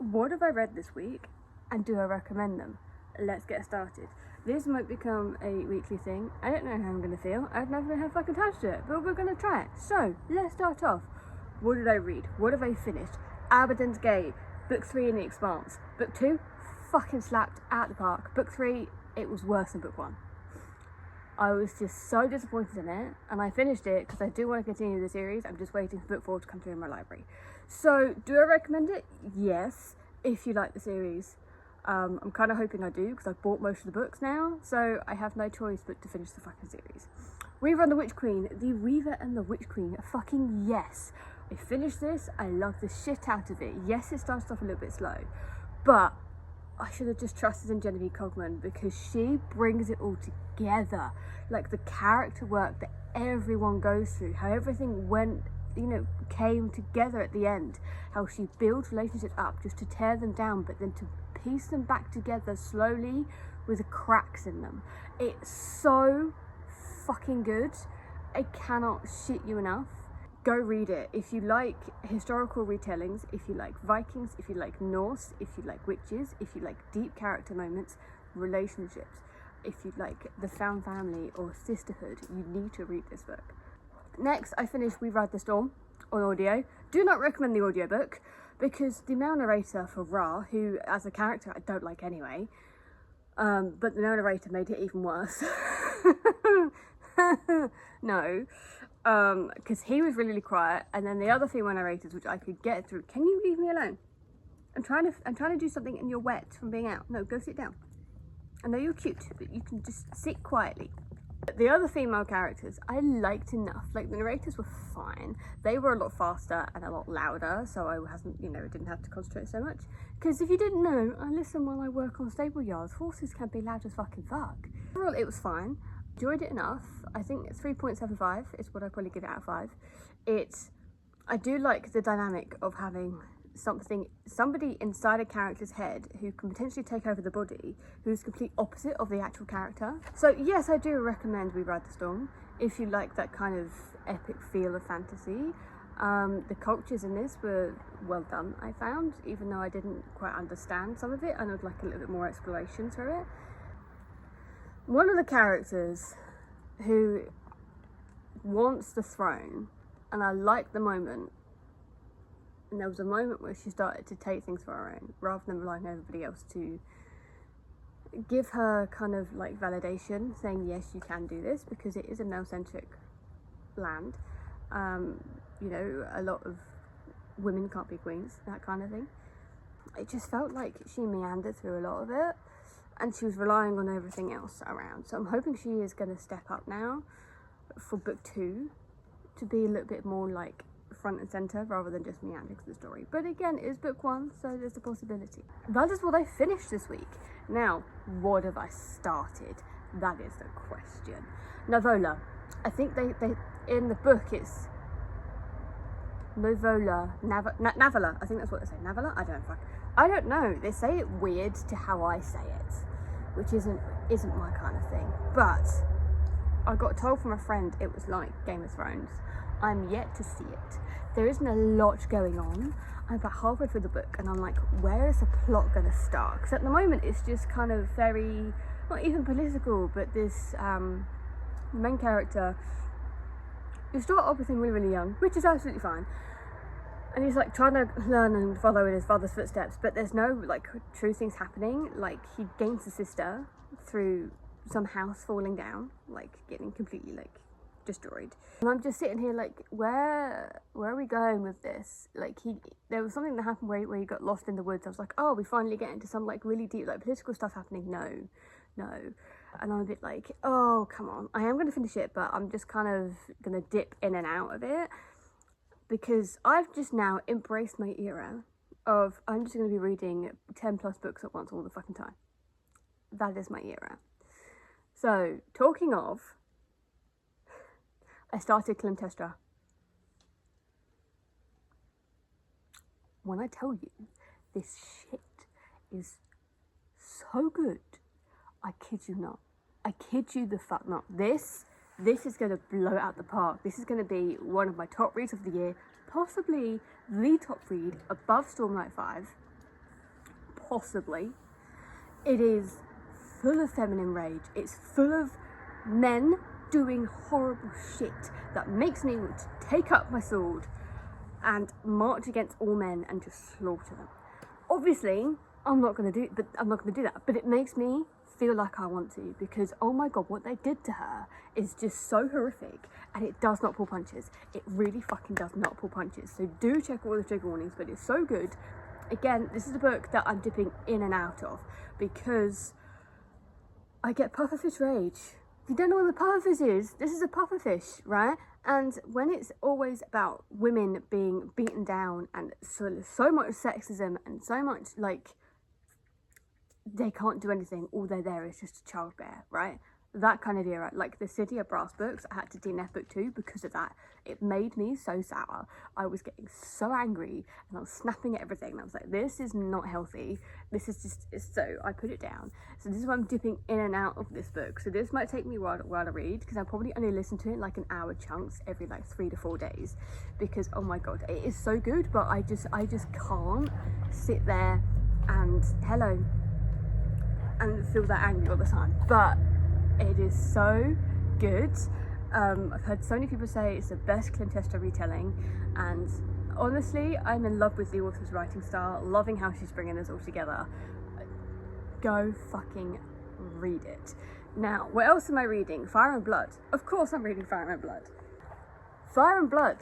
What have I read this week, and do I recommend them? Let's get started. This might become a weekly thing. I don't know how I'm going to feel. I've never had fucking touched it, but we're going to try it. So, let's start off. What did I read? What have I finished? Abaddon's Gay, Book 3 in the Expanse. Book 2, fucking slapped out the park. Book 3, it was worse than Book 1. I was just so disappointed in it, and I finished it because I do want to continue the series. I'm just waiting for Book 4 to come through in my library. So, do I recommend it? Yes, if you like the series. I'm kind of hoping I do, because I've bought most of the books now, so I have no choice but to finish the fucking series. Weaver and the Witch Queen. The Weaver and the Witch Queen. Fucking yes. I finished this. I love the shit out of it. Yes, it starts off a little bit slow, but I should have just trusted in Genevieve Cogman, because she brings it all together. Like the character work that everyone goes through, how everything went, came together at the end, how she builds relationships up just to tear them down, but then to piece them back together slowly with the cracks in them. It's so fucking good. I cannot shit you enough. Go read it. If you like historical retellings, if you like Vikings, if you like Norse, if you like witches, if you like deep character moments, relationships, if you like the found family or sisterhood, you need to read this book. Next, I finished We Ride the Storm on audio. Do not recommend the audiobook, because the male narrator for Ra, who as a character I don't like anyway, but the male narrator made it even worse. No, because he was really quiet, and then the other female narrators, which I could get through. Can you leave me alone? I'm trying to do something and you're wet from being out. No, go sit down. I know you're cute, but you can just sit quietly. The other female characters I liked enough. Like the narrators were fine. They were a lot faster and a lot louder, so I didn't have to concentrate so much. Because if you didn't know, I listen while I work on stable yards. Horses can be loud as fucking fuck. Overall, it was fine. Enjoyed it enough. I think 3.75 is what I probably give it out of 5. I do like the dynamic of having somebody inside a character's head who can potentially take over the body, who's complete opposite of the actual character. So yes, I do recommend We Ride the Storm if you like that kind of epic feel of fantasy. The cultures in this were well done, I found, even though I didn't quite understand some of it, and I'd like a little bit more exploration through it. One of the characters who wants the throne, and I like the moment, and there was a moment where she started to take things for her own, rather than relying on everybody else to give her kind of like validation, saying yes, you can do this, because it is a male-centric land. A lot of women can't be queens, that kind of thing. It just felt like she meandered through a lot of it, and she was relying on everything else around. So I'm hoping she is going to step up now for book 2 to be a little bit more like front and center rather than just meandering through the story. But again, it is book 1, so there's a possibility. That is what I finished this week. Now, what have I started? That is the question. Navola. I think they in the book it's Navola, Navola. I think that's what they say. Navola? I don't know. They say it weird to how I say it, which isn't my kind of thing. But I got told from a friend it was like Game of Thrones. I'm yet to see it. There isn't a lot going on. I'm about halfway through the book and I'm like, where is the plot going to start? Because at the moment it's just kind of very, not even political, but this main character, you start off with him really, really young, which is absolutely fine. And he's like trying to learn and follow in his father's footsteps, but there's no like true things happening. Like he gains a sister through some house falling down, like getting completely like destroyed, and I'm just sitting here like, where are we going with this? Like there was something that happened where he got lost in the woods. I was like, oh, we finally get into some like really deep like political stuff happening. No, and I'm a bit like, oh come on. I am going to finish it, but I'm just kind of going to dip in and out of it, because I've just now embraced my era of I'm just going to be reading 10 plus books at once all the fucking time. That is my era. So talking of, I started Clytemnestra. When I tell you, this shit is so good, I kid you not. I kid you the fuck not. This is going to blow out the park. This is going to be one of my top reads of the year, possibly the top read above Stormlight 5, possibly. It is full of feminine rage. It's full of men doing horrible shit that makes me want to take up my sword and march against all men and just slaughter them. Obviously, I'm not gonna do that, but it makes me feel like I want to, because oh my god, what they did to her is just so horrific, and it does not pull punches. It really fucking does not pull punches. So do check all the trigger warnings, but it's so good. Again, this is a book that I'm dipping in and out of because I get pufferfish rage. If you don't know what the pufferfish is, this is a pufferfish, right? And when it's always about women being beaten down and so much sexism and so much like they can't do anything, all they're there is just a child bear, right? That kind of era, like the City of Brass books, I had to DNF book 2 because of that. It made me so sour. I was getting so angry and I was snapping at everything, and I was like, this is not healthy. This is just, so I put it down. So this is why I'm dipping in and out of this book. So this might take me a while to read, because I probably only listen to it in like an hour chunks every like 3 to 4 days, because oh my god, it is so good, but I just can't sit there and and feel that angry all the time. But it is so good. I've heard so many people say it's the best Clytemnestra retelling, and honestly, I'm in love with the author's writing style, loving how she's bringing this all together. Go fucking read it. Now, what else am I reading? Fire and Blood. Of course I'm reading Fire and Blood. Fire and Blood.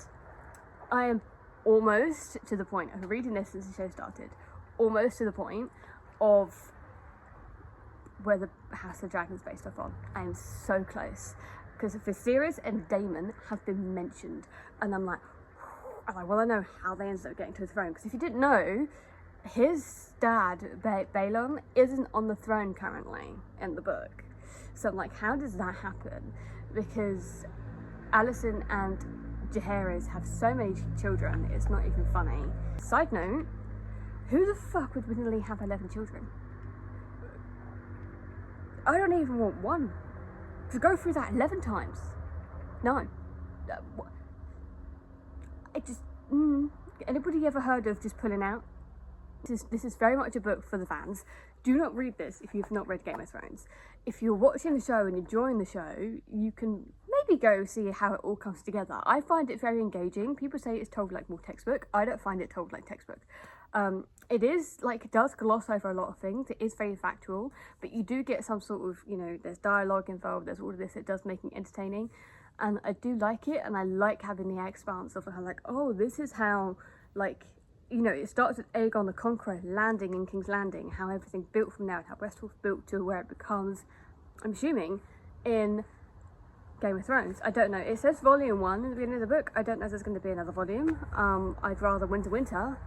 I am almost to the point of reading this since the show started. Almost to the point of where the House of Dragons based off on. I am so close, because Viserys and Daemon have been mentioned, and I'm like, well, I know how they ended up getting to the throne, because if you didn't know, his dad, Balon, isn't on the throne currently in the book. So I'm like, how does that happen? Because Alicent and Jaehaerys have so many children, it's not even funny. Side note, who the fuck would willingly have 11 children? I don't even want one. To go through that 11 times. No. I just... Anybody ever heard of just pulling out? This is very much a book for the fans. Do not read this if you've not read Game of Thrones. If you're watching the show and enjoying the show, you can maybe go see how it all comes together. I find it very engaging. People say it's told like more textbook. I don't find it told like textbook. It is like, it does gloss over a lot of things. It is very factual, but you do get some sort of, you know, there's dialogue involved, there's all of this. It does make it entertaining, and I do like it, and I like having the expanse of how like, oh, this is how, like, you know, it starts with Aegon the Conqueror landing in King's Landing, how everything built from there, and how Westeros built to where it becomes, I'm assuming, in Game of Thrones. I don't know. It says volume 1 in the beginning of the book. I don't know if there's going to be another volume. I'd rather Winter.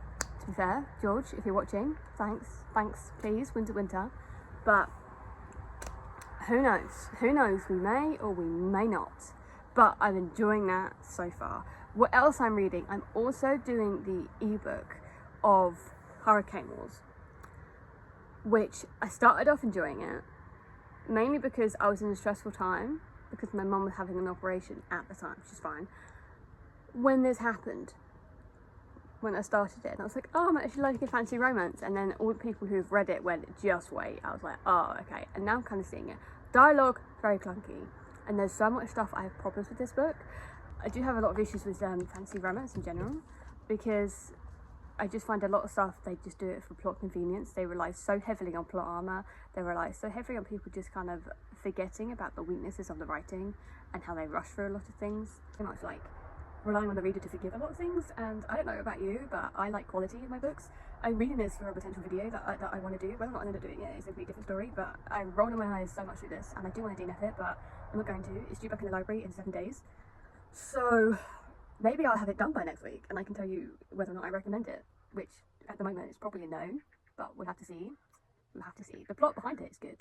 To be fair, George, if you're watching, thanks, please, Winter. But who knows, we may or we may not, but I'm enjoying that so far. What else I'm reading? I'm also doing the ebook of Hurricane Wars, which I started off enjoying it, mainly because I was in a stressful time, because my mum was having an operation at the time, which is fine, when this happened. When I started it, and I was like, oh, I'm actually liking fancy romance, and then all the people who've read it went, just wait. I was like, oh, okay, and now I'm kind of seeing it. Dialogue, very clunky, and there's so much stuff I have problems with this book. I do have a lot of issues with fancy romance in general, because I just find a lot of stuff, they just do it for plot convenience. They rely so heavily on plot armor, they rely so heavily on people just kind of forgetting about the weaknesses of the writing, and how they rush through a lot of things. Pretty much like relying on the reader to forgive a lot of things, and I don't know about you, but I like quality in my books. I'm reading this for a potential video that I want to do. Whether or not I end up doing it is a completely different story, but I'm rolling my eyes so much through this, and I do want to DNF it, but I'm not going to. It's due back in the library in 7 days, so maybe I'll have it done by next week, and I can tell you whether or not I recommend it, which at the moment is probably a no, but we'll have to see. The plot behind it is good,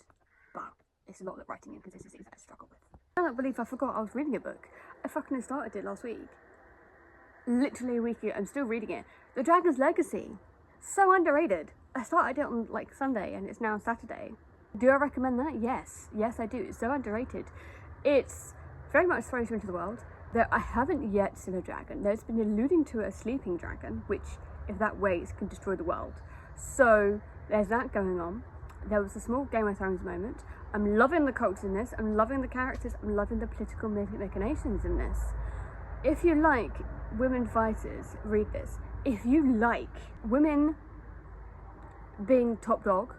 but it's a lot of writing inconsistencies that I struggle with. I can't believe I forgot I was reading a book. I fucking started it last week. Literally a week ago. I'm still reading it. The Dragon's Legacy. So underrated. I started it on like Sunday, and it's now Saturday. Do I recommend that? Yes I do. It's so underrated. It's very much throws you into the world. Though I haven't yet seen a dragon. There's been alluding to a sleeping dragon, which if that waits can destroy the world. So there's that going on. There was a small Game of Thrones moment. I'm loving the cults in this. I'm loving the characters. I'm loving the political machinations in this. If you like women fighters, read this. If you like women being top dog,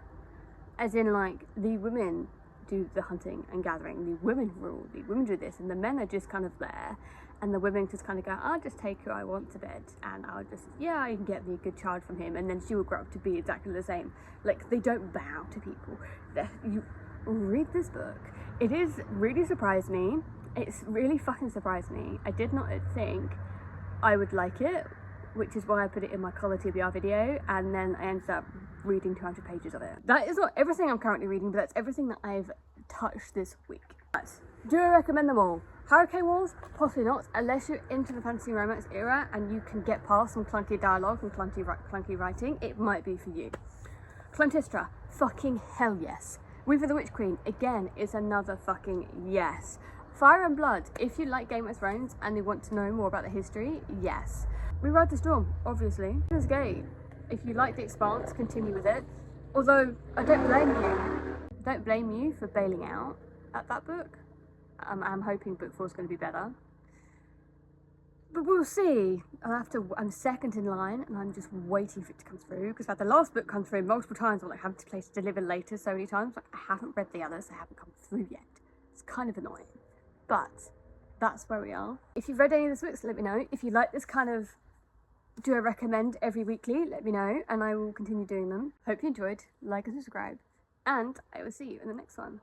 as in like the women do the hunting and gathering, the women rule, the women do this, and the men are just kind of there, and the women just kind of go, I'll just take who I want to bed, and I'll just, yeah, I can get me a good child from him, and then she will grow up to be exactly the same. Like, they don't bow to people. You read this book. It is really surprised me. It's really fucking surprised me. I did not think I would like it, which is why I put it in my Collar TBR video, and then I ended up reading 200 pages of it. That is not everything I'm currently reading, but that's everything that I've touched this week. But do I recommend them all? Hurricane Wars? Possibly not, unless you're into the fantasy romance era and you can get past some clunky dialogue and clunky writing, it might be for you. Clytemnestra? Fucking hell yes. Weaver the Witch Queen, again, is another fucking yes. Fire and Blood, if you like Game of Thrones and you want to know more about the history, yes. We Ride the Storm, obviously. It's gay. If you like The Expanse, continue with it. Although, I don't blame you. Don't blame you for bailing out at that book. I'm hoping book 4 is going to be better. But we'll see. I'm second in line, and I'm just waiting for it to come through, because I've had the last book come through multiple times. I'm like having to place deliver later so many times. Like, I haven't read the others, they haven't come through yet. It's kind of annoying. But that's where we are. If you've read any of these books, let me know. If you like this kind of do I recommend every weekly, let me know, and I will continue doing them. Hope you enjoyed. Like and subscribe, and I will see you in the next one.